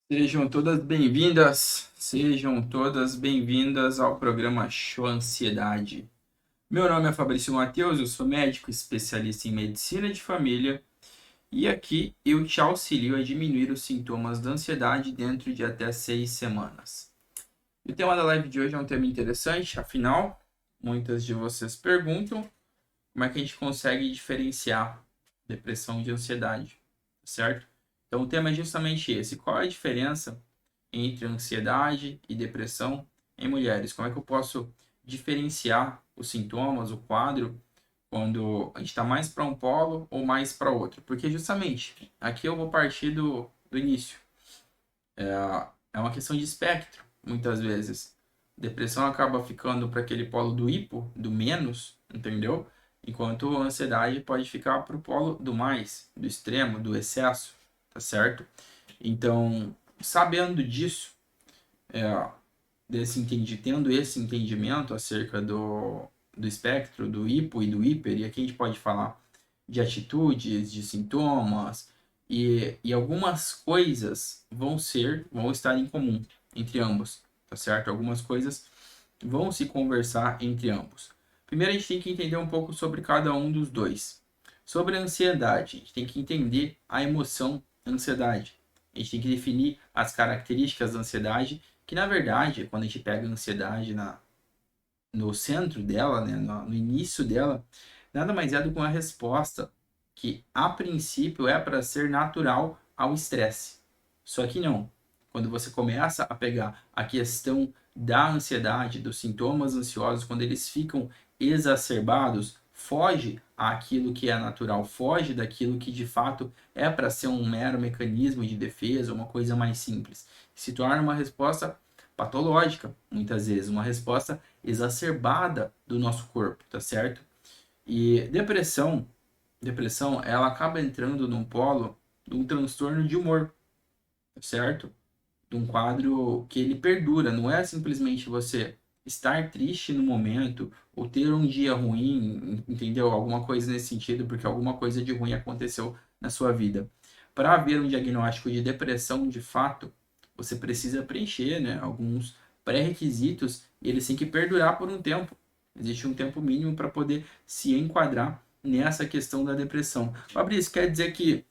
Sejam todas bem-vindas, sejam todas bem-vindas ao programa Show Ansiedade. Meu nome é Fabrício Mateus, eu sou médico especialista em medicina de família e aqui eu te auxilio a diminuir os sintomas da ansiedade dentro de até 6 semanas. E o tema da live de hoje é um tema interessante, afinal, muitas de vocês perguntam como é que a gente consegue diferenciar depressão de ansiedade, certo? Então o tema é justamente esse: qual é a diferença entre ansiedade e depressão em mulheres? Como é que eu posso diferenciar os sintomas, o quadro, quando a gente está mais para um polo ou mais para outro? Porque justamente aqui eu vou partir do início. É uma questão de espectro, muitas vezes. Depressão acaba ficando para aquele polo do hipo, do menos, entendeu? Enquanto a ansiedade pode ficar para o polo do mais, do extremo, do excesso, tá certo? Então, sabendo disso, é, tendo esse entendimento acerca do espectro, do hipo e do hiper, e aqui a gente pode falar de atitudes, de sintomas, e algumas coisas vão estar em comum entre ambos, tá certo? Algumas coisas vão se conversar entre ambos. Primeiro a gente tem que entender um pouco sobre cada um dos dois. Sobre a ansiedade, a gente tem que entender a emoção ansiedade. A gente tem que definir as características da ansiedade, que na verdade, quando a gente pega a ansiedade no centro dela, né, no início dela, nada mais é do que uma resposta que, a princípio, é para ser natural ao estresse. Só que não. Quando você começa a pegar a questão da ansiedade, dos sintomas ansiosos, quando eles ficam exacerbados, foge àquilo que é natural, foge daquilo que de fato é para ser um mero mecanismo de defesa, uma coisa mais simples. Se torna uma resposta patológica, muitas vezes, uma resposta exacerbada do nosso corpo, tá certo? E depressão, ela acaba entrando num polo de um transtorno de humor, tá certo? De um quadro que ele perdura, não é simplesmente você estar triste no momento ou ter um dia ruim, entendeu? Alguma coisa nesse sentido, porque alguma coisa de ruim aconteceu na sua vida. Para haver um diagnóstico de depressão de fato, você precisa preencher, né, alguns pré-requisitos e eles têm que perdurar por um tempo. Existe um tempo mínimo para poder se enquadrar nessa questão da depressão. Fabrício, quer dizer que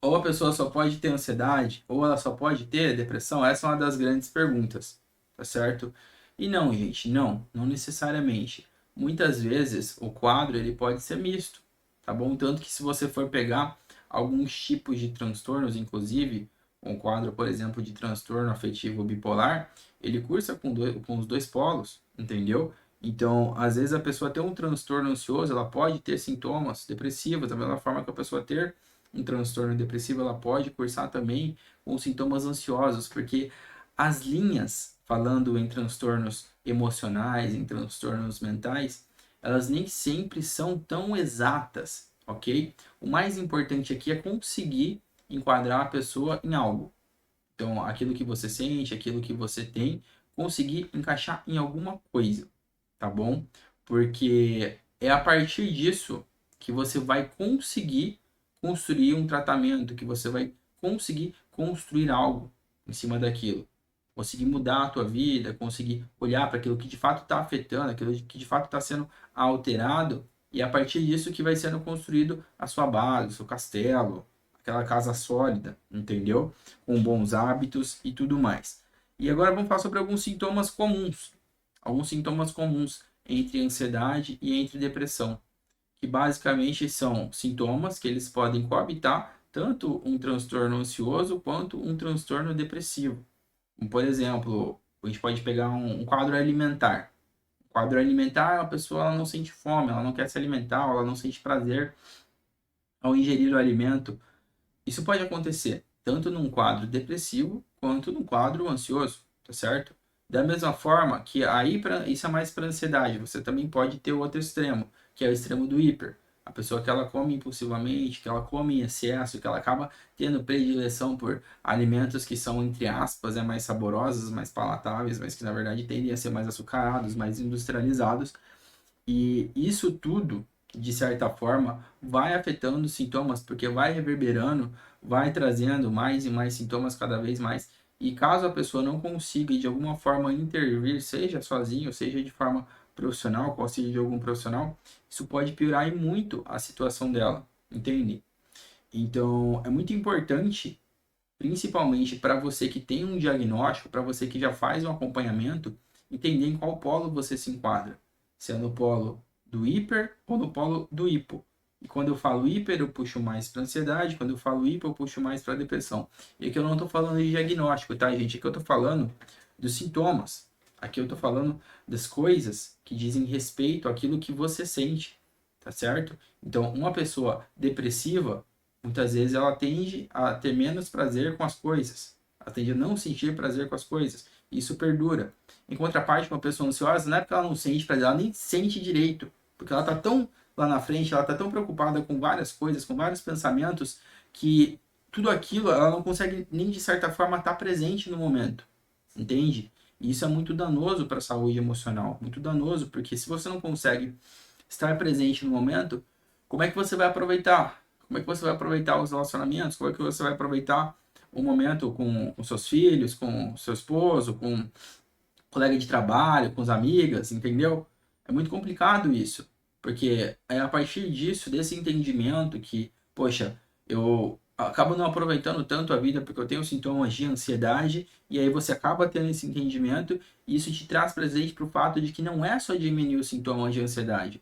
ou a pessoa só pode ter ansiedade, ou ela só pode ter depressão? Essa é uma das grandes perguntas, tá certo? E não, gente, não necessariamente. Muitas vezes o quadro ele pode ser misto, tá bom? Tanto que se você for pegar alguns tipos de transtornos, inclusive um quadro, por exemplo, de transtorno afetivo bipolar, ele cursa com os dois polos, entendeu? Então, às vezes a pessoa tem um transtorno ansioso, ela pode ter sintomas depressivos, da mesma forma que a pessoa ter um transtorno depressivo, ela pode cursar também com sintomas ansiosos, porque as linhas, falando em transtornos emocionais, em transtornos mentais, elas nem sempre são tão exatas, ok? O mais importante aqui é conseguir enquadrar a pessoa em algo. Então, aquilo que você sente, aquilo que você tem, conseguir encaixar em alguma coisa, tá bom? Porque é a partir disso que você vai conseguir construir um tratamento, que você vai conseguir construir algo em cima daquilo. Conseguir mudar a tua vida, conseguir olhar para aquilo que de fato está afetando, aquilo que de fato está sendo alterado, e é a partir disso que vai sendo construído a sua base, o seu castelo, aquela casa sólida, entendeu? Com bons hábitos e tudo mais. E agora vamos falar sobre alguns sintomas comuns entre ansiedade e entre depressão, que basicamente são sintomas que eles podem coabitar tanto um transtorno ansioso quanto um transtorno depressivo. Por exemplo, a gente pode pegar um quadro alimentar. O quadro alimentar, a pessoa ela não sente fome, ela não quer se alimentar, ela não sente prazer ao ingerir o alimento. Isso pode acontecer tanto num quadro depressivo quanto num quadro ansioso, tá certo? Da mesma forma que isso é mais para ansiedade, você também pode ter o outro extremo, que é o extremo do hiper. A pessoa que ela come impulsivamente, que ela come em excesso, que ela acaba tendo predileção por alimentos que são, entre aspas, mais saborosos, mais palatáveis, mas que na verdade tendem a ser mais açucarados, mais industrializados. E isso tudo de certa forma, vai afetando os sintomas, porque vai reverberando, vai trazendo mais e mais sintomas cada vez mais. E caso a pessoa não consiga de alguma forma intervir, seja sozinho, seja de forma profissional, com auxílio de algum profissional, isso pode piorar e muito a situação dela, entende? Então, é muito importante, principalmente para você que tem um diagnóstico, para você que já faz um acompanhamento, entender em qual polo você se enquadra. Se é no polo do hiper ou no polo do hipo. E quando eu falo hiper, eu puxo mais para ansiedade, quando eu falo hipo, eu puxo mais para depressão. E aqui eu não estou falando de diagnóstico, tá, gente? Aqui eu estou falando dos sintomas. Aqui eu estou falando das coisas que dizem respeito àquilo que você sente, tá certo? Então, uma pessoa depressiva, muitas vezes ela tende a ter menos prazer com as coisas. Ela tende a não sentir prazer com as coisas. Isso perdura. Em contraparte, uma pessoa ansiosa, não é porque ela não sente prazer, ela nem sente direito. Porque ela está tão lá na frente, ela está tão preocupada com várias coisas, com vários pensamentos, que tudo aquilo ela não consegue nem de certa forma estar presente no momento. Entende? E isso é muito danoso para a saúde emocional. Muito danoso, porque se você não consegue estar presente no momento, como é que você vai aproveitar? Como é que você vai aproveitar os relacionamentos? Como é que você vai aproveitar o momento com seus filhos, com seu esposo, com colega de trabalho, com as amigas, entendeu? É muito complicado isso, porque é a partir disso, desse entendimento que, poxa, eu acabo não aproveitando tanto a vida porque eu tenho sintomas de ansiedade, e aí você acaba tendo esse entendimento, e isso te traz presente para o fato de que não é só diminuir os sintomas de ansiedade,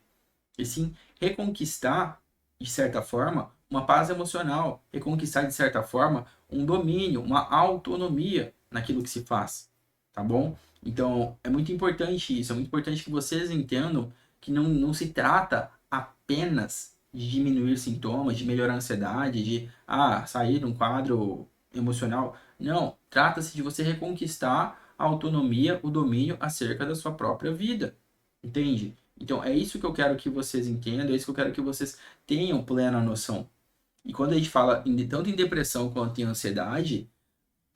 e sim reconquistar, de certa forma, uma paz emocional, reconquistar, de certa forma, um domínio, uma autonomia naquilo que se faz, tá bom? Então, é muito importante isso, é muito importante que vocês entendam que não se trata apenas de diminuir sintomas, de melhorar a ansiedade, de sair de um quadro emocional. Não, trata-se de você reconquistar a autonomia, o domínio acerca da sua própria vida, entende? Então, é isso que eu quero que vocês entendam, é isso que eu quero que vocês tenham plena noção. E quando a gente fala tanto em depressão quanto em ansiedade,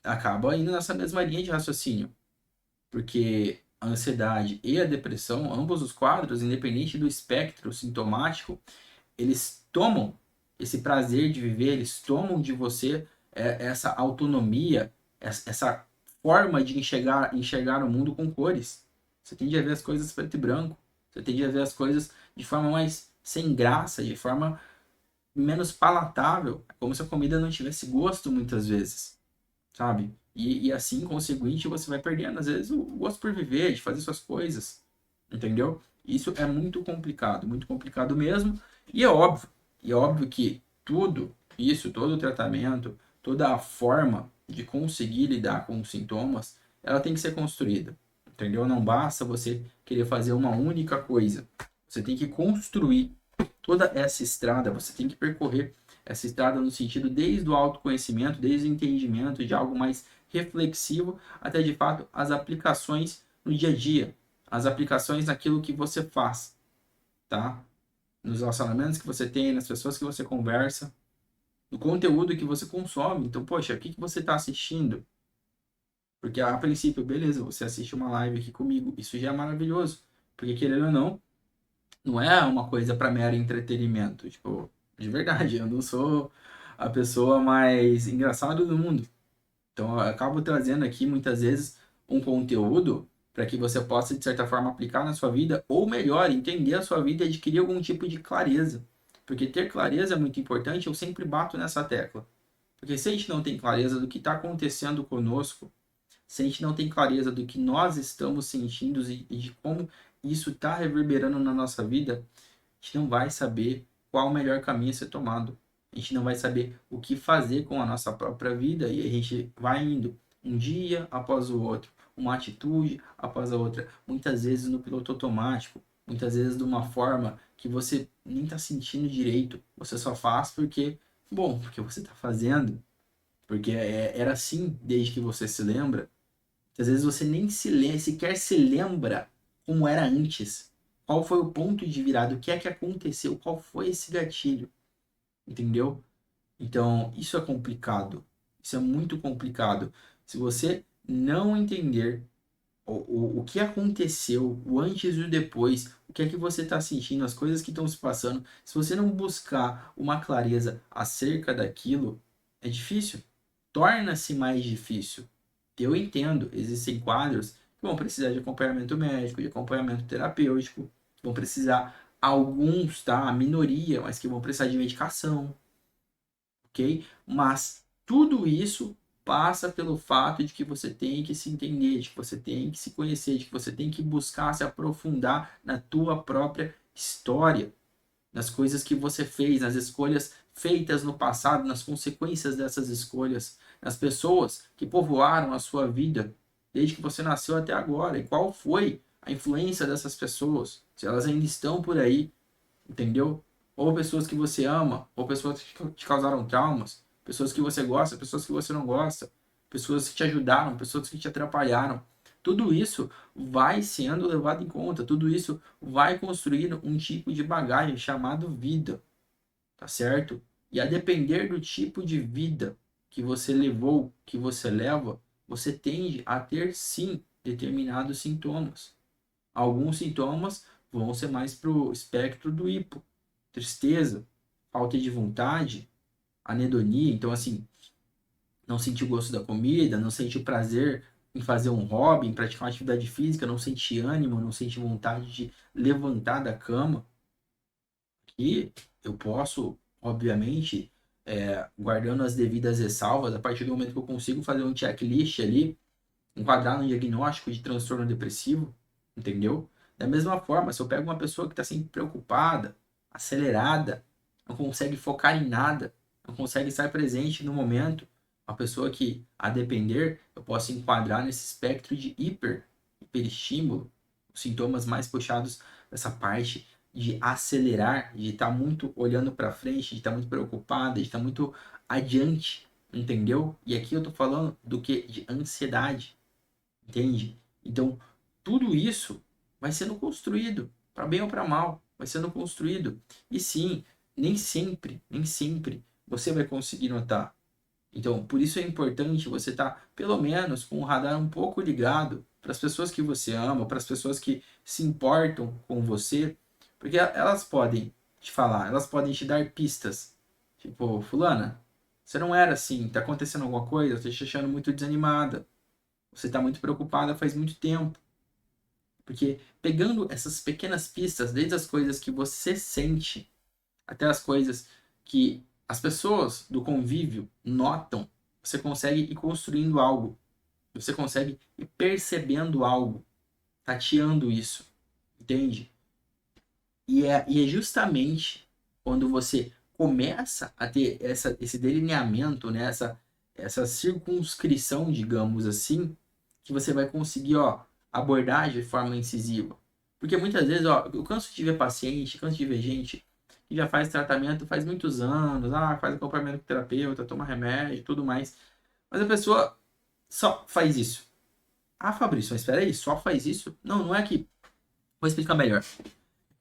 acaba indo nessa mesma linha de raciocínio. Porque a ansiedade e a depressão, ambos os quadros, independente do espectro sintomático, eles tomam esse prazer de viver, eles tomam de você essa autonomia, essa forma de enxergar o mundo com cores. Você tende a ver as coisas preto e branco. Você tende a ver as coisas de forma mais sem graça, de forma menos palatável, como se a comida não tivesse gosto muitas vezes, sabe? E assim, consequente, você vai perdendo, às vezes, o gosto por viver, de fazer suas coisas, entendeu? Isso é muito complicado mesmo, e é óbvio que tudo isso, todo o tratamento, toda a forma de conseguir lidar com os sintomas, ela tem que ser construída, entendeu? Não basta você querer fazer uma única coisa, você tem que construir toda essa estrada, você tem que percorrer essa estrada no sentido desde o autoconhecimento, desde o entendimento de algo mais reflexivo, até de fato as aplicações no dia a dia, as aplicações naquilo que você faz, tá? Nos relacionamentos que você tem, nas pessoas que você conversa, no conteúdo que você consome. Então, poxa, o que que você está assistindo? Porque a princípio, beleza, você assiste uma live aqui comigo, isso já é maravilhoso, porque querendo ou não, não é uma coisa para mero entretenimento. Tipo, de verdade, eu não sou a pessoa mais engraçada do mundo. Então, eu acabo trazendo aqui muitas vezes um conteúdo para que você possa, de certa forma, aplicar na sua vida, ou melhor, entender a sua vida e adquirir algum tipo de clareza. Porque ter clareza é muito importante, eu sempre bato nessa tecla. Porque se a gente não tem clareza do que está acontecendo conosco, se a gente não tem clareza do que nós estamos sentindo e de como isso está reverberando na nossa vida, a gente não vai saber qual o melhor caminho a ser tomado. A gente não vai saber o que fazer com a nossa própria vida e a gente vai indo um dia após o outro, uma atitude após a outra, muitas vezes no piloto automático, muitas vezes de uma forma que você nem está sentindo direito. Você só faz porque, bom, porque você está fazendo, porque era assim desde que você se lembra. Às vezes você nem sequer se lembra como era antes. Qual foi o ponto de virada? O que é que aconteceu? Qual foi esse gatilho? Entendeu? Então, isso é complicado. Isso é muito complicado. Se você não entender o que aconteceu, o antes e o depois, o que é que você está sentindo, as coisas que estão se passando. Se você não buscar uma clareza acerca daquilo, é difícil. Torna-se mais difícil. Eu entendo, existem quadros que vão precisar de acompanhamento médico, de acompanhamento terapêutico, que vão precisar, alguns, tá? A minoria, mas que vão precisar de medicação, ok? Mas tudo isso passa pelo fato de que você tem que se entender, de que você tem que se conhecer, de que você tem que buscar se aprofundar na tua própria história, nas coisas que você fez, nas escolhas feitas no passado, nas consequências dessas escolhas, nas pessoas que povoaram a sua vida desde que você nasceu até agora, e qual foi a influência dessas pessoas, se elas ainda estão por aí, entendeu? Ou pessoas que você ama, ou pessoas que te causaram traumas, pessoas que você gosta, pessoas que você não gosta, pessoas que te ajudaram, pessoas que te atrapalharam. Tudo isso vai sendo levado em conta, tudo isso vai construindo um tipo de bagagem chamado vida, tá certo? E a depender do tipo de vida que você levou, que você leva, você tende a ter sim determinados sintomas. Alguns sintomas vão ser mais para o espectro do hipo, tristeza, falta de vontade, anedonia. Então, assim, não sentir o gosto da comida, não sentir prazer em fazer um hobby, em praticar uma atividade física, não sentir ânimo, não sentir vontade de levantar da cama. E eu posso, obviamente, guardando as devidas ressalvas, a partir do momento que eu consigo fazer um checklist ali, enquadrar no diagnóstico de transtorno depressivo, entendeu? Da mesma forma, se eu pego uma pessoa que está sempre preocupada, acelerada, não consegue focar em nada, não consegue estar presente no momento, uma pessoa que, a depender, eu posso enquadrar nesse espectro de hiperestímulo, os sintomas mais puxados dessa parte de acelerar, de estar muito olhando para frente, de estar muito preocupada, de estar muito adiante, entendeu? E aqui eu tô falando do que? De ansiedade. Entende? Então, tudo isso vai sendo construído, para bem ou para mal, vai sendo construído. E sim, nem sempre você vai conseguir notar. Então, por isso é importante você estar, pelo menos, com o radar um pouco ligado para as pessoas que você ama, para as pessoas que se importam com você, porque elas podem te falar, elas podem te dar pistas. Tipo, fulana, você não era assim, tá acontecendo alguma coisa, eu tô te achando muito desanimada. Você está muito preocupada faz muito tempo. Porque pegando essas pequenas pistas, desde as coisas que você sente, até as coisas que as pessoas do convívio notam, você consegue ir construindo algo. Você consegue ir percebendo algo, tateando isso. Entende? E é justamente quando você começa a ter esse delineamento, né? Essa circunscrição, digamos assim, que você vai conseguir, ó, abordar de forma incisiva. Porque muitas vezes, ó, eu canso de ver paciente, canso de ver gente que já faz tratamento faz muitos anos, faz acompanhamento com terapeuta, toma remédio, tudo mais. Mas a pessoa só faz isso. Ah, Fabrício, mas espera aí, só faz isso? Não, não é que. Vou explicar melhor.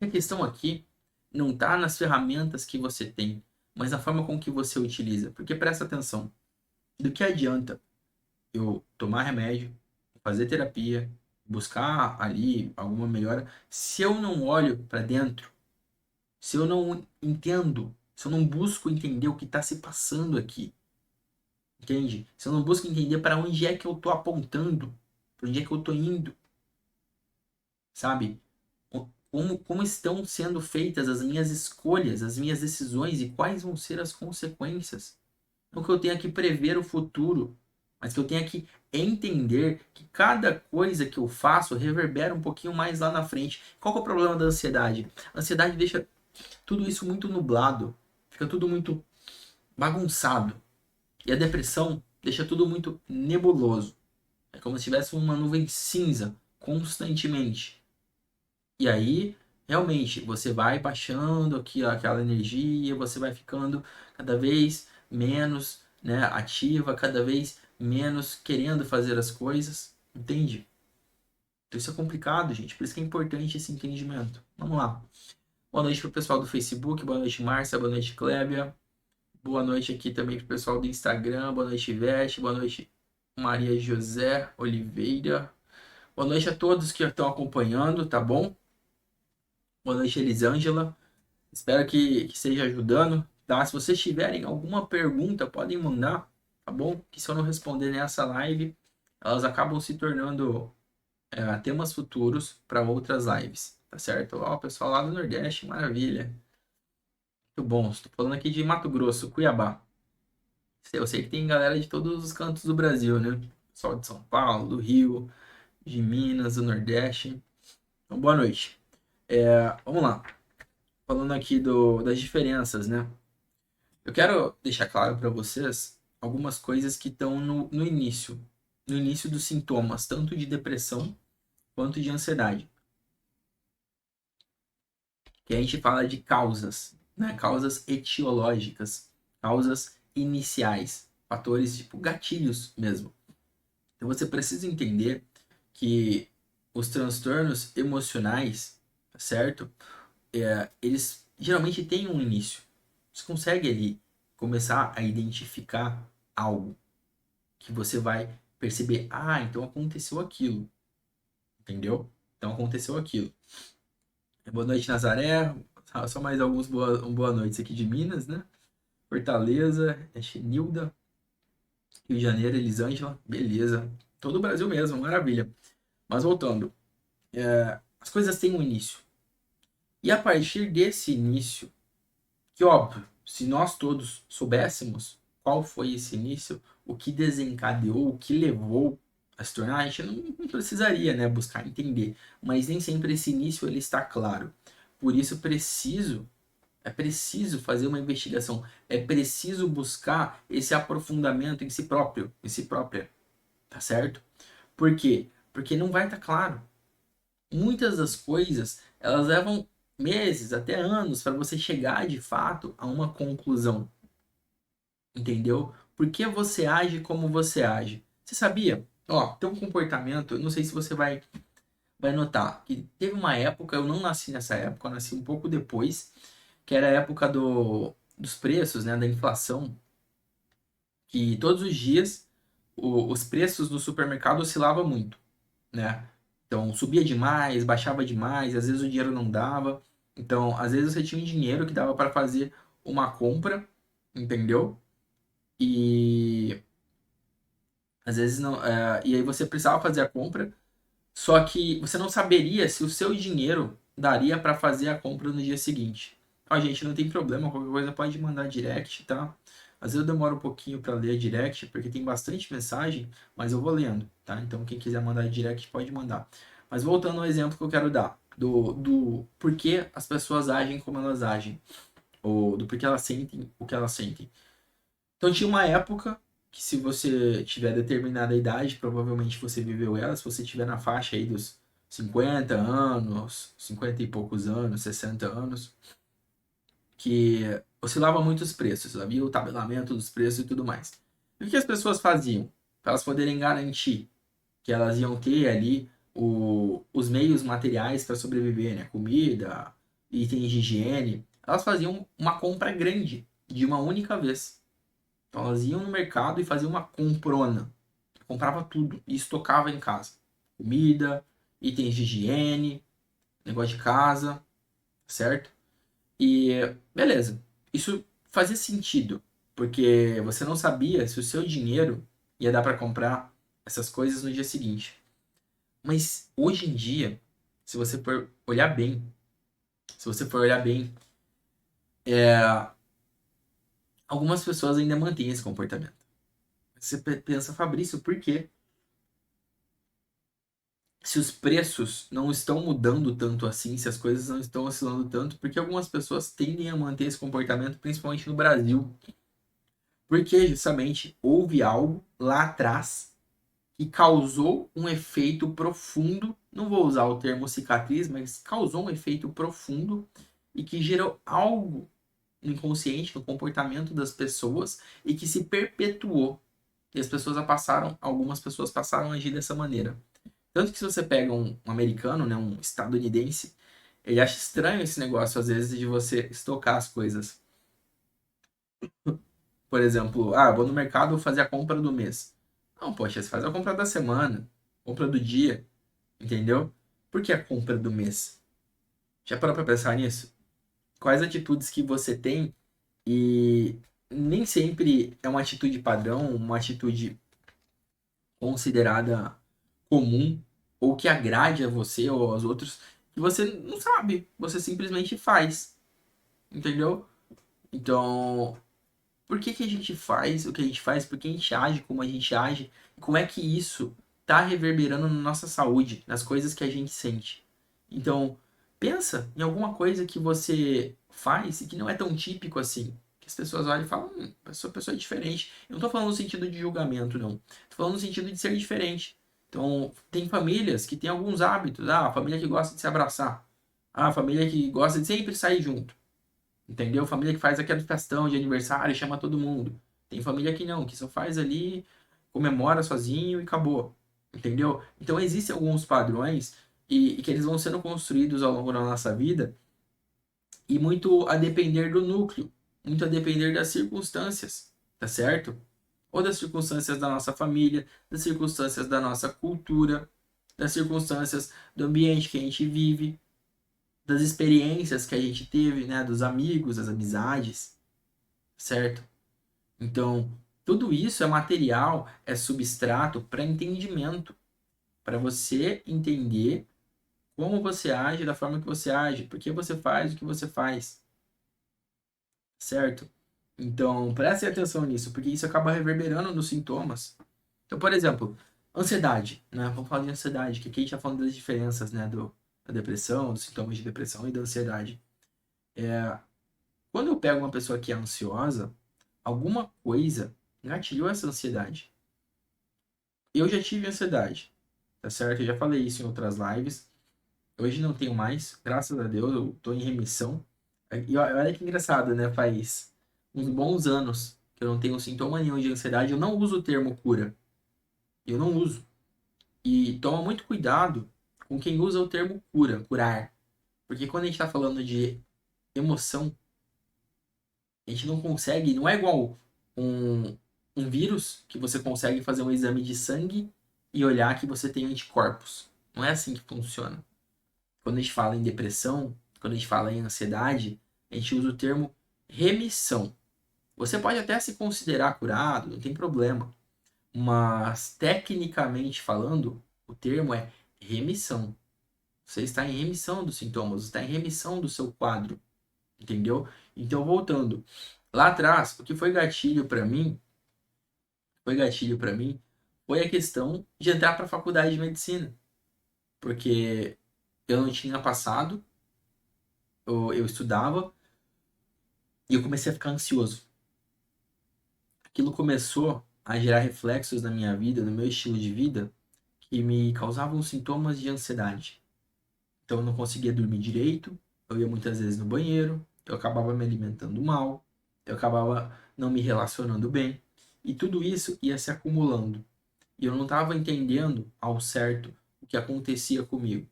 A questão aqui não está nas ferramentas que você tem, mas na forma com que você utiliza. Porque presta atenção, do que adianta eu tomar remédio, fazer terapia, buscar ali alguma melhora, se eu não olho para dentro, se eu não entendo, se eu não busco entender o que está se passando aqui, entende? Se eu não busco entender para onde é que eu estou apontando, para onde é que eu estou indo, sabe? Como estão sendo feitas as minhas escolhas, as minhas decisões e quais vão ser as consequências. Não que eu tenha que prever o futuro, mas que eu tenha que entender que cada coisa que eu faço reverbera um pouquinho mais lá na frente. Qual que é o problema da ansiedade? A ansiedade deixa tudo isso muito nublado, fica tudo muito bagunçado. E a depressão deixa tudo muito nebuloso. É como se tivesse uma nuvem cinza constantemente. E aí, realmente, você vai baixando aqui ó, aquela energia, você vai ficando cada vez menos, né, ativa, cada vez menos querendo fazer as coisas, entende? Então isso é complicado, gente, por isso que é importante esse entendimento. Vamos lá. Boa noite pro pessoal do Facebook, boa noite Márcia, boa noite Clébia, boa noite aqui também pro pessoal do Instagram, boa noite Ivete, boa noite Maria José Oliveira, Boa noite a todos que estão acompanhando, tá bom? Boa noite, Elisângela. Espero que esteja ajudando, tá? Se vocês tiverem alguma pergunta, podem mandar, tá bom? Que se eu não responder nessa live, elas acabam se tornando temas futuros para outras lives, tá certo? Ó, o pessoal lá do Nordeste, maravilha. Muito bom. Estou falando aqui de Mato Grosso, Cuiabá. Eu sei que tem galera de todos os cantos do Brasil, né? Pessoal de São Paulo, do Rio, de Minas, do Nordeste. Então, boa noite. Vamos lá. Falando aqui das diferenças, né? Eu quero deixar claro para vocês algumas coisas que estão no início dos sintomas, tanto de depressão quanto de ansiedade. Que a gente fala de causas, né? Causas etiológicas, causas iniciais, fatores tipo gatilhos mesmo. Então você precisa entender que os transtornos emocionais, tá certo? Eles geralmente têm um início. Você consegue ali começar a identificar algo que você vai perceber, ah, então aconteceu aquilo, entendeu? Então aconteceu aquilo. Boa noite, Nazaré. Só mais alguns boa noites aqui de Minas, né? Fortaleza, Nilda, Rio de Janeiro, Elisângela, beleza. Todo o Brasil mesmo, maravilha. Mas voltando, as coisas têm um início. E a partir desse início, que óbvio, se nós todos soubéssemos qual foi esse início, o que desencadeou, o que levou a se tornar, a gente não precisaria, né, buscar entender. Mas nem sempre esse início ele está claro. Por isso é preciso fazer uma investigação, é preciso buscar esse aprofundamento em si própria, tá certo? Por quê? Porque não vai estar claro. Muitas das coisas, elas levam meses, até anos, para você chegar de fato a uma conclusão. Entendeu? Por que você age como você age? Você sabia? Ó, tem um comportamento, eu não sei se você vai notar, que teve uma época, eu não nasci nessa época, eu nasci um pouco depois, que era a época dos preços, né, da inflação, que todos os dias os preços no supermercado oscilavam muito, né? Então, subia demais, baixava demais, às vezes o dinheiro não dava. Então, às vezes você tinha um dinheiro que dava para fazer uma compra, entendeu? E às vezes não, e aí você precisava fazer a compra, só que você não saberia se o seu dinheiro daria para fazer a compra no dia seguinte. Ó, gente, não tem problema, qualquer coisa pode mandar direct, tá? Às vezes eu demoro um pouquinho para ler direct, porque tem bastante mensagem, mas eu vou lendo, tá? Então quem quiser mandar direct pode mandar. Mas voltando ao exemplo que eu quero dar, do porquê as pessoas agem como elas agem, ou do porquê elas sentem o que elas sentem. Então tinha uma época que se você tiver determinada idade, provavelmente você viveu ela, se você estiver na faixa aí dos 50 anos, 50 e poucos anos, 60 anos, que oscilava muito os preços, havia o tabelamento dos preços e tudo mais. E o que as pessoas faziam? Para elas poderem garantir que elas iam ter ali os meios materiais para sobreviver, né? Comida, itens de higiene, elas faziam uma compra grande de uma única vez. Então elas iam no mercado e faziam uma comprona. Comprava tudo e estocava em casa. Comida, itens de higiene, negócio de casa, certo? E beleza. Isso fazia sentido, porque você não sabia se o seu dinheiro ia dar para comprar essas coisas no dia seguinte. Mas hoje em dia, se você for olhar bem, se você for olhar bem, algumas pessoas ainda mantêm esse comportamento. Você pensa, Fabrício, por quê? Se os preços não estão mudando tanto assim, se as coisas não estão oscilando tanto, porque algumas pessoas tendem a manter esse comportamento, principalmente no Brasil. Porque justamente houve algo lá atrás que causou um efeito profundo, não vou usar o termo cicatriz, mas causou um efeito profundo e que gerou algo no inconsciente, no comportamento das pessoas e que se perpetuou. E as pessoas algumas pessoas passaram a agir dessa maneira. Tanto que se você pega um americano, né, um estadunidense, ele acha estranho esse negócio, às vezes, de você estocar as coisas. Por exemplo, vou no mercado fazer a compra do mês. Não, poxa, você faz a compra da semana, compra do dia. entendeu? Por que a compra do mês? Já parou para pensar nisso? Quais atitudes que você tem e nem sempre é uma atitude padrão, uma atitude considerada comum ou que agrade a você ou aos outros, que você não sabe, você simplesmente faz, entendeu? Então, por que que a gente faz o que a gente faz? Por que a gente age como a gente age? E como é que isso tá reverberando na nossa saúde, nas coisas que a gente sente? Então, pensa em alguma coisa que você faz e que não é tão típico assim. Que as pessoas olham e falam, essa pessoa é diferente. Eu não tô falando no sentido de julgamento, não. Tô falando no sentido de ser diferente. Então, tem famílias que têm alguns hábitos. Ah, a família que gosta de se abraçar. Ah, a família que gosta de sempre sair junto. Entendeu? Família que faz aquela festão de aniversário e chama todo mundo. Tem família que não, que só faz ali, comemora sozinho e acabou. Entendeu? Então existem alguns padrões e que eles vão sendo construídos ao longo da nossa vida e muito a depender do núcleo, muito a depender das circunstâncias, tá certo? Ou das circunstâncias da nossa família, das circunstâncias da nossa cultura, das circunstâncias do ambiente que a gente vive, das experiências que a gente teve, né, dos amigos, das amizades, certo? Então, tudo isso é material, é substrato para entendimento, para você entender como você age da forma que você age, por que você faz o que você faz, certo? Então, preste atenção nisso, porque isso acaba reverberando nos sintomas. Então, por exemplo, ansiedade, né? Vamos falar de ansiedade, que aqui a gente está falando das diferenças, né, da depressão, dos sintomas de depressão e da ansiedade. Quando eu pego uma pessoa que é ansiosa, alguma coisa gatilhou essa ansiedade. Eu já tive ansiedade, tá certo? Eu já falei isso em outras lives. Hoje não tenho mais, graças a Deus, eu tô em remissão. E olha que engraçado, né? Faz uns bons anos que eu não tenho sintoma nenhum de ansiedade. Eu não uso o termo cura. Eu não uso. E toma muito cuidado com quem usa o termo cura, curar. Porque quando a gente tá falando de emoção, a gente não consegue, não é igual um, um vírus que você consegue fazer um exame de sangue e olhar que você tem anticorpos. Não é assim que funciona. Quando a gente fala em depressão, quando a gente fala em ansiedade, a gente usa o termo remissão. Você pode até se considerar curado, não tem problema. Mas, tecnicamente falando, o termo é remissão. Você está em remissão dos sintomas, você está em remissão do seu quadro, entendeu? Então, voltando. Lá atrás, o que foi gatilho para mim, foi a questão de entrar para a faculdade de medicina, porque eu não tinha passado, eu estudava e eu comecei a ficar ansioso. Aquilo começou a gerar reflexos na minha vida, no meu estilo de vida, que me causavam sintomas de ansiedade. Então eu não conseguia dormir direito, eu ia muitas vezes no banheiro, eu acabava me alimentando mal, eu acabava não me relacionando bem, e tudo isso ia se acumulando. E eu não estava entendendo ao certo o que acontecia comigo.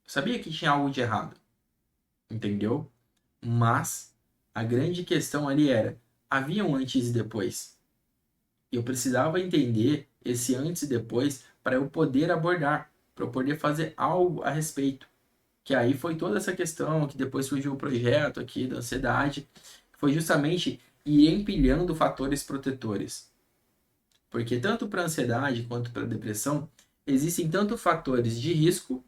Eu sabia que tinha algo de errado, entendeu? Mas a grande questão ali era: havia um antes e depois. E eu precisava entender esse antes e depois para eu poder abordar, para eu poder fazer algo a respeito. Que aí foi toda essa questão que depois surgiu o projeto aqui da ansiedade, que foi justamente ir empilhando fatores protetores. Porque tanto para ansiedade quanto para depressão, existem tanto fatores de risco,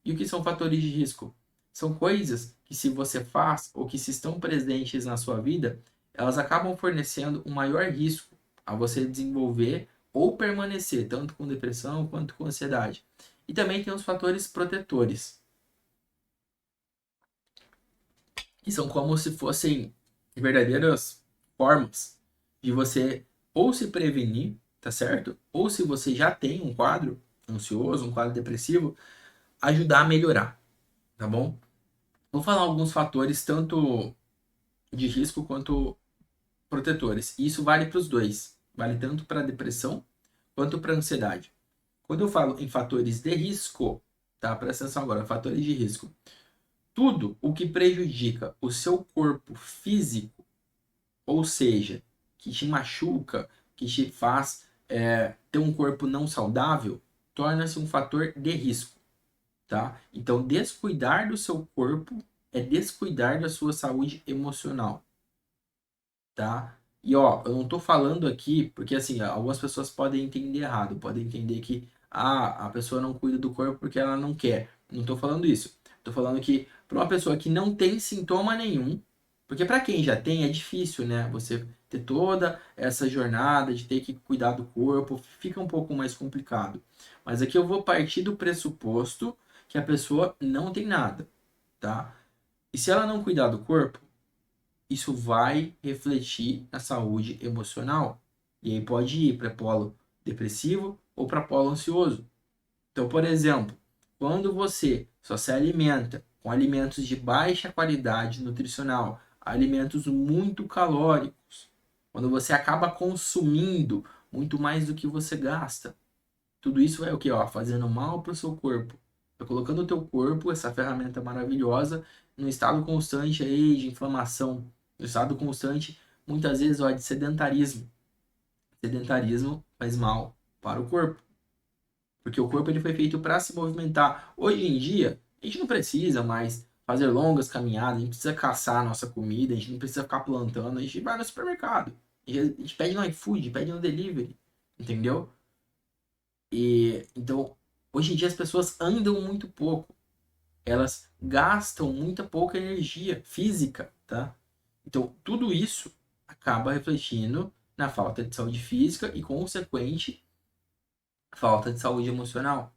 e o que são fatores de risco? São coisas que se você faz ou que se estão presentes na sua vida, elas acabam fornecendo um maior risco a você desenvolver ou permanecer tanto com depressão quanto com ansiedade. E também tem os fatores protetores, que são como se fossem verdadeiras formas de você ou se prevenir, tá certo? Ou se você já tem um quadro ansioso, um quadro depressivo, ajudar a melhorar, tá bom? Vou falar alguns fatores, tanto de risco quanto protetores. E isso vale para os dois. Vale tanto para a depressão quanto para a ansiedade. Quando eu falo em fatores de risco, tá? Presta atenção agora, fatores de risco. Tudo o que prejudica o seu corpo físico, ou seja, que te machuca, que te faz ter um corpo não saudável, torna-se um fator de risco. tá? Então, descuidar do seu corpo é descuidar da sua saúde emocional, tá? E ó, eu não tô falando aqui porque assim, algumas pessoas podem entender errado, podem entender que a pessoa não cuida do corpo porque ela não quer. Não tô falando isso. Tô falando que para uma pessoa que não tem sintoma nenhum, porque para quem já tem é difícil, né? Você ter toda essa jornada de ter que cuidar do corpo, fica um pouco mais complicado. Mas aqui eu vou partir do pressuposto que a pessoa não tem nada, tá? E se ela não cuidar do corpo, isso vai refletir na saúde emocional. E aí pode ir para polo depressivo ou para polo ansioso. Então, por exemplo, quando você só se alimenta com alimentos de baixa qualidade nutricional, alimentos muito calóricos, quando você acaba consumindo muito mais do que você gasta, tudo isso vai o quê? Ó, fazendo mal para o seu corpo. Vai colocando o teu corpo, essa ferramenta maravilhosa, num estado constante aí de inflamação, no estado constante, muitas vezes, ó, de sedentarismo. Sedentarismo faz mal para o corpo, porque o corpo ele foi feito para se movimentar. Hoje em dia, a gente não precisa mais fazer longas caminhadas, a gente precisa caçar a nossa comida, a gente não precisa ficar plantando, a gente vai no supermercado. A gente pede no iFood, pede no delivery, entendeu? E então, hoje em dia as pessoas andam muito pouco, elas gastam muita pouca energia física, tá? Então, tudo isso acaba refletindo na falta de saúde física e consequente falta de saúde emocional.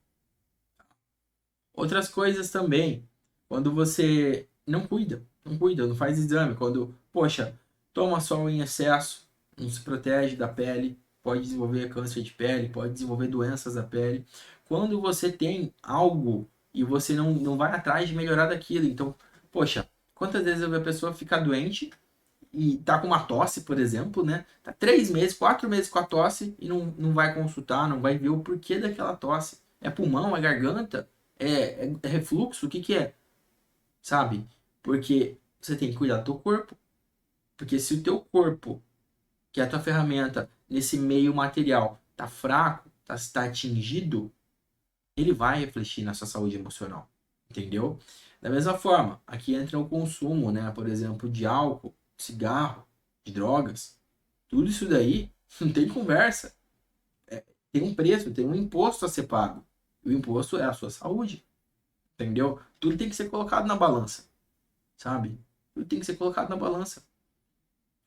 Outras coisas também, quando você não cuida, não faz exame, quando, poxa, toma sol em excesso, não se protege da pele, pode desenvolver câncer de pele, pode desenvolver doenças da pele. Quando você tem algo e você não vai atrás de melhorar daquilo, então, poxa, quantas vezes a pessoa fica doente e tá com uma tosse, por exemplo, né? Tá 3 meses, 4 meses com a tosse e não vai consultar, não vai ver o porquê daquela tosse. É pulmão, é garganta, é refluxo, o que que é? Sabe? Porque você tem que cuidar do teu corpo. Porque se o teu corpo, que é a tua ferramenta nesse meio material, tá fraco, tá atingido, ele vai refletir na sua saúde emocional. Entendeu? Da mesma forma, aqui entra o consumo, né? Por exemplo, de álcool, cigarro, de drogas. Tudo isso daí não tem conversa. Tem um preço, tem um imposto a ser pago. E o imposto é a sua saúde. Entendeu? Tudo tem que ser colocado na balança, sabe? Tudo tem que ser colocado na balança.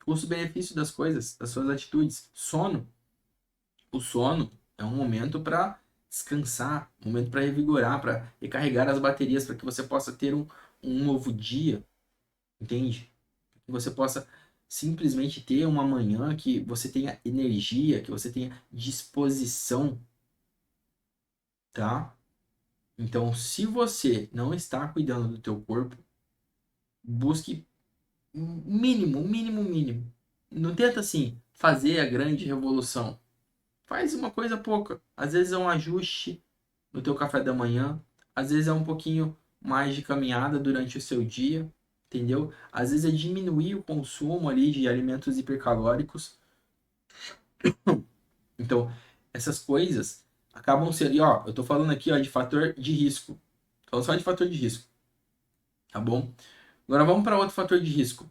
Custo-benefício das coisas, das suas atitudes. Sono. O sono é um momento para descansar, um momento para revigorar, para recarregar as baterias, para que você possa ter um novo dia, entende? Que você possa simplesmente ter uma manhã que você tenha energia, que você tenha disposição, tá? Então, se você não está cuidando do teu corpo, busque mínimo, mínimo, mínimo. Não tenta assim fazer a grande revolução. Faz uma coisa pouca. Às vezes é um ajuste no teu café da manhã, às vezes é um pouquinho mais de caminhada durante o seu dia, entendeu? Às vezes é diminuir o consumo ali de alimentos hipercalóricos. Então, essas coisas acabam sendo, e ó, eu tô falando aqui, ó, de fator de risco. Então, só de fator de risco, tá bom? Agora vamos para outro fator de risco.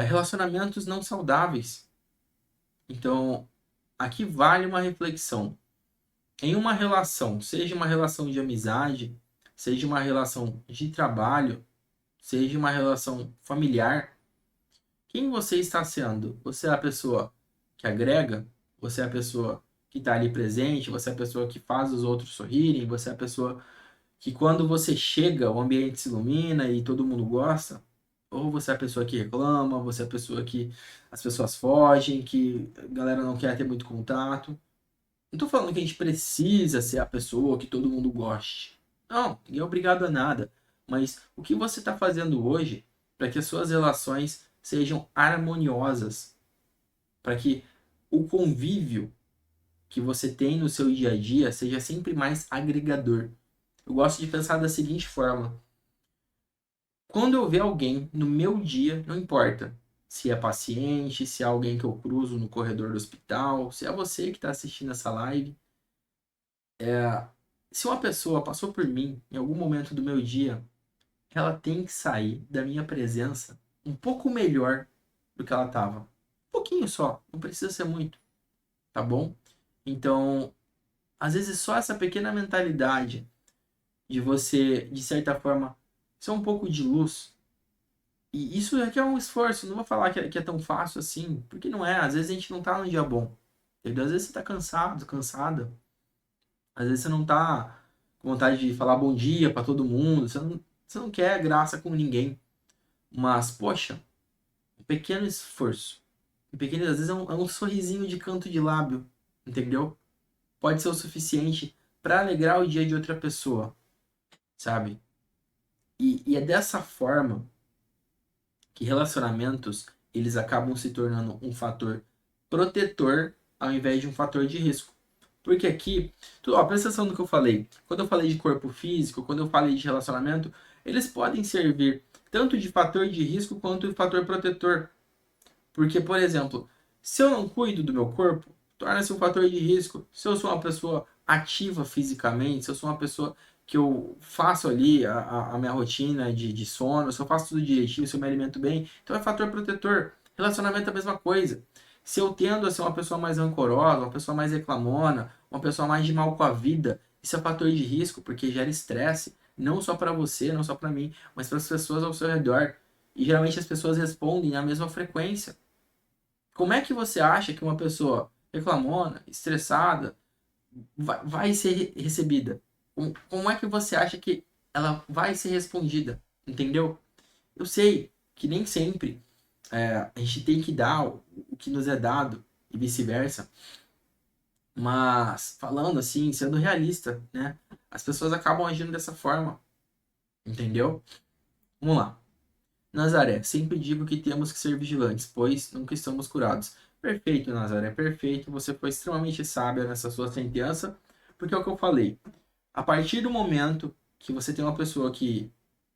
Relacionamentos não saudáveis. Então, aqui vale uma reflexão. Em uma relação, seja uma relação de amizade, seja uma relação de trabalho, seja uma relação familiar, quem você está sendo? Você é a pessoa que agrega? Você é a pessoa que está ali presente? Você é a pessoa que faz os outros sorrirem? Você é a pessoa que quando você chega, o ambiente se ilumina e todo mundo gosta? Ou você é a pessoa que reclama, você é a pessoa que as pessoas fogem, que a galera não quer ter muito contato? Não tô falando que a gente precisa ser a pessoa que todo mundo goste. Não, ninguém é obrigado a nada. Mas o que você está fazendo hoje para que as suas relações sejam harmoniosas? Para que o convívio que você tem no seu dia a dia seja sempre mais agregador. Eu gosto de pensar da seguinte forma: quando eu ver alguém no meu dia, não importa se é paciente, se é alguém que eu cruzo no corredor do hospital, se é você que está assistindo essa live, Se uma pessoa passou por mim em algum momento do meu dia, ela tem que sair da minha presença um pouco melhor do que ela estava. Um pouquinho só, não precisa ser muito, tá bom? Então, às vezes só essa pequena mentalidade de você, de certa forma, ser um pouco de luz. E isso aqui é um esforço, não vou falar que é tão fácil assim, porque não é. Às vezes a gente não tá num dia bom, entendeu? Às vezes você tá cansado, cansada. Às vezes você não tá com vontade de falar bom dia pra todo mundo, você não quer graça com ninguém. Mas, poxa, um pequeno esforço, um pequeno, às vezes é um sorrisinho de canto de lábio, entendeu? Pode ser o suficiente para alegrar o dia de outra pessoa, sabe? E é dessa forma que relacionamentos eles acabam se tornando um fator protetor ao invés de um fator de risco. Porque aqui, presta atenção no que eu falei. Quando eu falei de corpo físico, quando eu falei de relacionamento, eles podem servir tanto de fator de risco quanto de fator protetor. Porque, por exemplo, se eu não cuido do meu corpo, torna-se um fator de risco. Se eu sou uma pessoa ativa fisicamente, se eu sou uma pessoa que eu faço ali a minha rotina de sono, se eu faço tudo direitinho, se eu me alimento bem, então é fator protetor. Relacionamento é a mesma coisa. Se eu tendo a ser uma pessoa mais rancorosa, uma pessoa mais reclamona, uma pessoa mais de mal com a vida, isso é fator de risco, porque gera estresse, não só para você, não só para mim, mas para as pessoas ao seu redor. E geralmente as pessoas respondem na mesma frequência. Como é que você acha que uma pessoa reclamona, estressada, vai ser recebida? Como é que você acha que ela vai ser respondida? Entendeu? Eu sei que nem sempre a gente tem que dar o que nos é dado e vice-versa, mas falando assim, sendo realista, né? As pessoas acabam agindo dessa forma, entendeu? Vamos lá. Nazaré, sempre digo que temos que ser vigilantes, pois nunca estamos curados. Perfeito, Nazaré, perfeito. Você foi extremamente sábia nessa sua sentença, porque é o que eu falei. A partir do momento que você tem uma pessoa que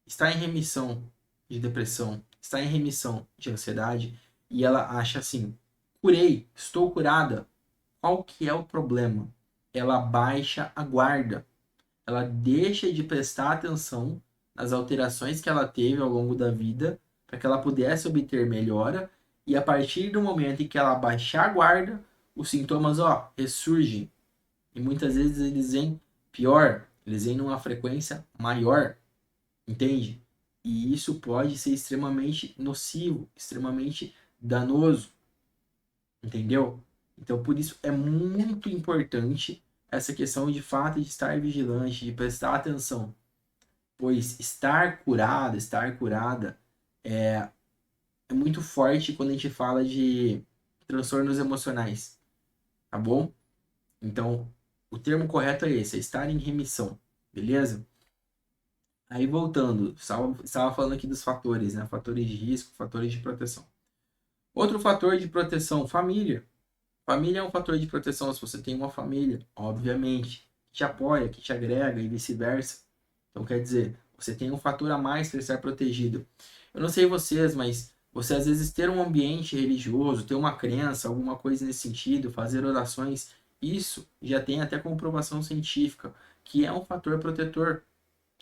está em remissão de depressão, está em remissão de ansiedade, e ela acha assim: curei, estou curada. Qual que é o problema? Ela baixa a guarda, ela deixa de prestar atenção nas alterações que ela teve ao longo da vida, para que ela pudesse obter melhora, e a partir do momento em que ela baixar a guarda, os sintomas, ressurgem. E muitas vezes eles vêm pior, eles vêm numa frequência maior, entende? E isso pode ser extremamente nocivo, extremamente danoso, entendeu? Então, por isso é muito importante essa questão de fato de estar vigilante, de prestar atenção, pois estar curada é muito forte quando a gente fala de transtornos emocionais, tá bom? Então, o termo correto é esse, é estar em remissão, beleza? Aí voltando, estava falando aqui dos fatores, né? Fatores de risco, fatores de proteção. Outro fator de proteção, família. Família é um fator de proteção se você tem uma família, obviamente, que te apoia, que te agrega e vice-versa. Então, quer dizer, você tem um fator a mais para estar protegido. Eu não sei vocês, mas você às vezes ter um ambiente religioso, ter uma crença, alguma coisa nesse sentido, fazer orações, isso já tem até comprovação científica, que é um fator protetor,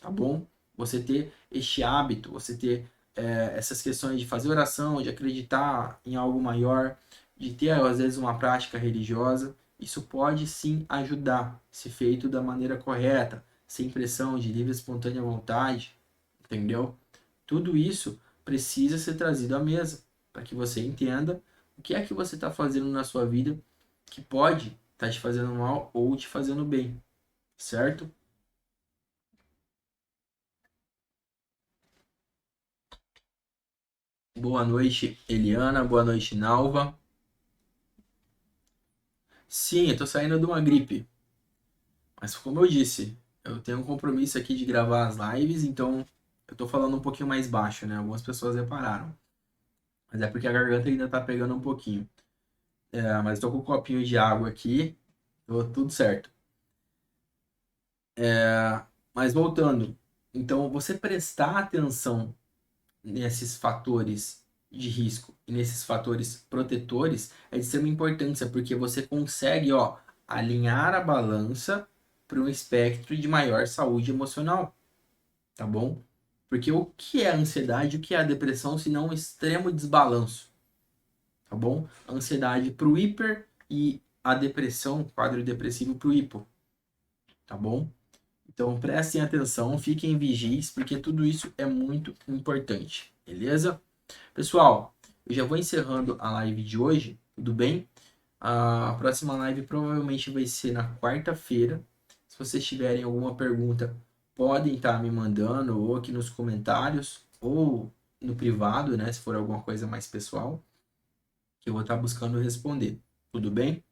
tá bom? Você ter este hábito, você ter essas questões de fazer oração, de acreditar em algo maior, de ter às vezes uma prática religiosa, isso pode sim ajudar, se feito da maneira correta, sem pressão, de livre e espontânea vontade, entendeu? Tudo isso precisa ser trazido à mesa para que você entenda o que é que você está fazendo na sua vida que pode estar te fazendo mal ou te fazendo bem, certo? Boa noite, Eliana. Boa noite, Nalva. Sim, eu tô saindo de uma gripe. Mas como eu disse, eu tenho um compromisso aqui de gravar as lives, então eu tô falando um pouquinho mais baixo, né? Algumas pessoas repararam. Mas é porque a garganta ainda tá pegando um pouquinho. Mas tô com um copinho de água aqui, tô tudo certo. Mas voltando, então você prestar atenção nesses fatores de risco e nesses fatores protetores é de extrema importância, porque você consegue, alinhar a balança para um espectro de maior saúde emocional, tá bom? Porque o que é a ansiedade, o que é a depressão, se não um extremo desbalanço, tá bom? A ansiedade para o hiper e a depressão, quadro depressivo para o hipo, tá bom? Então prestem atenção, fiquem vigis, porque tudo isso é muito importante, beleza? Pessoal, eu já vou encerrando a live de hoje, tudo bem? A próxima live provavelmente vai ser na quarta-feira. Se vocês tiverem alguma pergunta, podem estar me mandando ou aqui nos comentários ou no privado, né? Se for alguma coisa mais pessoal, que eu vou estar buscando responder. Tudo bem?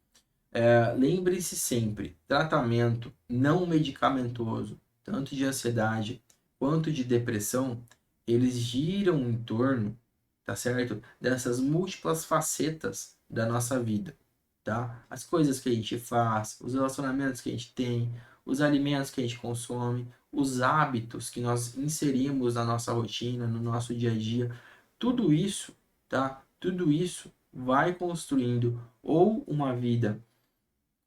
Lembre-se sempre, tratamento não medicamentoso, tanto de ansiedade quanto de depressão, eles giram em torno, tá certo? Dessas múltiplas facetas da nossa vida, tá? As coisas que a gente faz, os relacionamentos que a gente tem, os alimentos que a gente consome, os hábitos que nós inserimos na nossa rotina, no nosso dia a dia, tudo isso, tá? Tudo isso vai construindo ou uma vida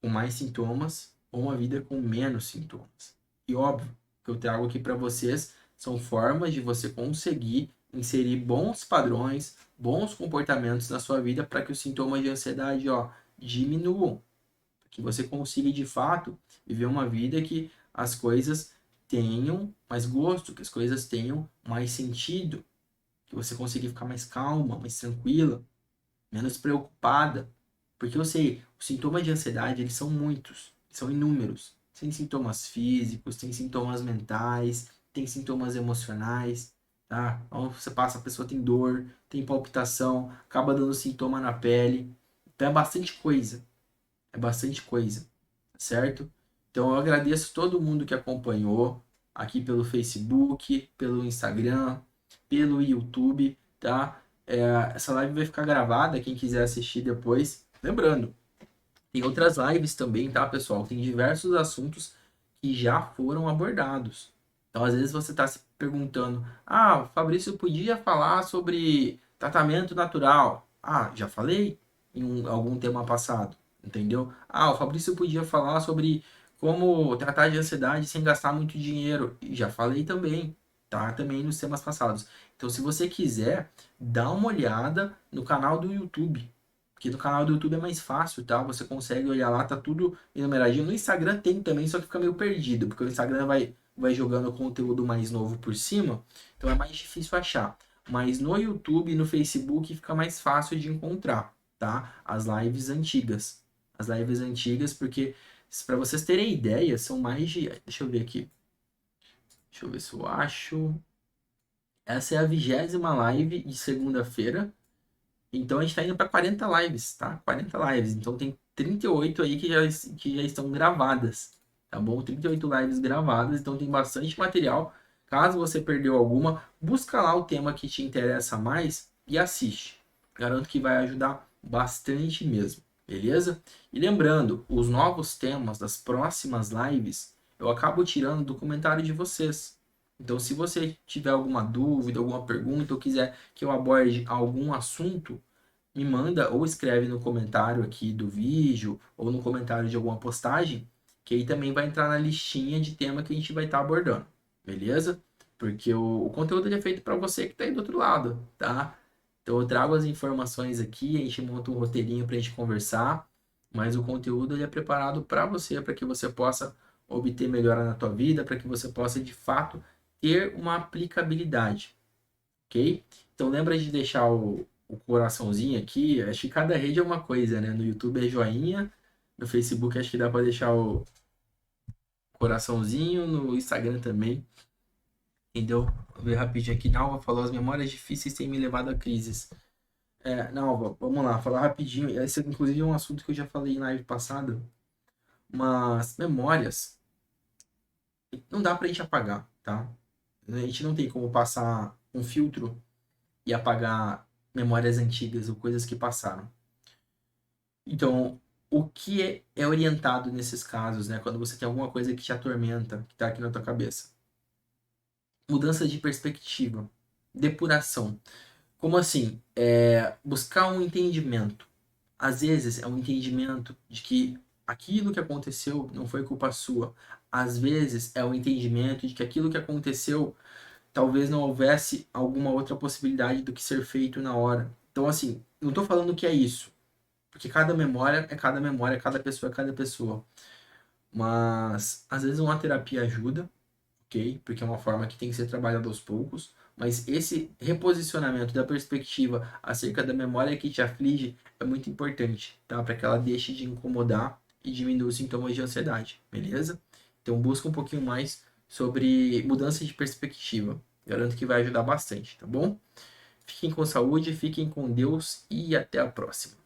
com mais sintomas ou uma vida com menos sintomas. E óbvio, o que eu trago aqui para vocês são formas de você conseguir inserir bons padrões, bons comportamentos na sua vida para que os sintomas de ansiedade, diminuam, que você consiga de fato viver uma vida que as coisas tenham mais gosto, que as coisas tenham mais sentido, que você consiga ficar mais calma, mais tranquila, menos preocupada, porque eu sei, os sintomas de ansiedade, eles são muitos, são inúmeros. Tem sintomas físicos, tem sintomas mentais, tem sintomas emocionais, tá? Então, você passa, a pessoa tem dor, tem palpitação, acaba dando sintoma na pele. Então é bastante coisa, certo? Então eu agradeço todo mundo que acompanhou aqui pelo Facebook, pelo Instagram, pelo YouTube, tá? Essa live vai ficar gravada, quem quiser assistir depois. Lembrando, tem outras lives também, tá, pessoal? Tem diversos assuntos que já foram abordados. Então, às vezes você está se perguntando: ah, o Fabrício podia falar sobre tratamento natural. Ah, já falei em algum tema passado, entendeu? Ah, o Fabrício podia falar sobre como tratar de ansiedade sem gastar muito dinheiro. E já falei também, tá? Também nos temas passados. Então, se você quiser, dá uma olhada no canal do YouTube. Porque no canal do YouTube é mais fácil, tá? Você consegue olhar lá, tá tudo enumeradinho. No Instagram tem também, só que fica meio perdido, porque o Instagram vai jogando conteúdo mais novo por cima, então é mais difícil achar. Mas no YouTube e no Facebook fica mais fácil de encontrar, tá? As lives antigas. As lives antigas, porque para vocês terem ideia, são mais de. Deixa eu ver aqui. Deixa eu ver se eu acho. Essa é a 20ª live de segunda-feira. Então a gente tá indo para 40 lives, tá? 40 lives. Então tem 38 aí que já estão gravadas, tá bom? 38 lives gravadas, então tem bastante material. Caso você perdeu alguma, busca lá o tema que te interessa mais e assiste. Garanto que vai ajudar bastante mesmo, beleza? E lembrando, os novos temas das próximas lives eu acabo tirando do comentário de vocês. Então, se você tiver alguma dúvida, alguma pergunta, ou quiser que eu aborde algum assunto, me manda ou escreve no comentário aqui do vídeo ou no comentário de alguma postagem, que aí também vai entrar na listinha de tema que a gente vai estar abordando, beleza? Porque o conteúdo ele é feito para você que está aí do outro lado, tá? Então eu trago as informações aqui, a gente monta um roteirinho para a gente conversar, mas o conteúdo ele é preparado para que você possa obter melhora na tua vida, para que você possa de fato ter uma aplicabilidade, ok? Então lembra de deixar o coraçãozinho aqui. Acho que cada rede é uma coisa, né? No YouTube é joinha, no Facebook acho que dá para deixar o coraçãozinho, no Instagram também. Entendeu? Vou ver rapidinho aqui. Nalva falou: as memórias difíceis têm me levado a crises. Nalva, vamos lá, falar rapidinho. Esse inclusive é um assunto que eu já falei em live passada. Mas memórias não dá pra gente apagar, tá? A gente não tem como passar um filtro e apagar memórias antigas ou coisas que passaram. Então, o que é orientado nesses casos, né? Quando você tem alguma coisa que te atormenta, que está aqui na tua cabeça? Mudança de perspectiva, depuração. Como assim? Buscar um entendimento. Às vezes é um entendimento de que aquilo que aconteceu não foi culpa sua. Às vezes é o entendimento de que aquilo que aconteceu talvez não houvesse alguma outra possibilidade do que ser feito na hora. Então, assim, não estou falando que é isso, porque cada memória é cada memória, cada pessoa é cada pessoa. Mas às vezes uma terapia ajuda, ok? Porque é uma forma que tem que ser trabalhada aos poucos. Mas esse reposicionamento da perspectiva acerca da memória que te aflige é muito importante, tá? Para que ela deixe de incomodar e diminua os sintomas de ansiedade, beleza? Então busca um pouquinho mais sobre mudança de perspectiva. Garanto que vai ajudar bastante, tá bom? Fiquem com saúde, fiquem com Deus e até a próxima.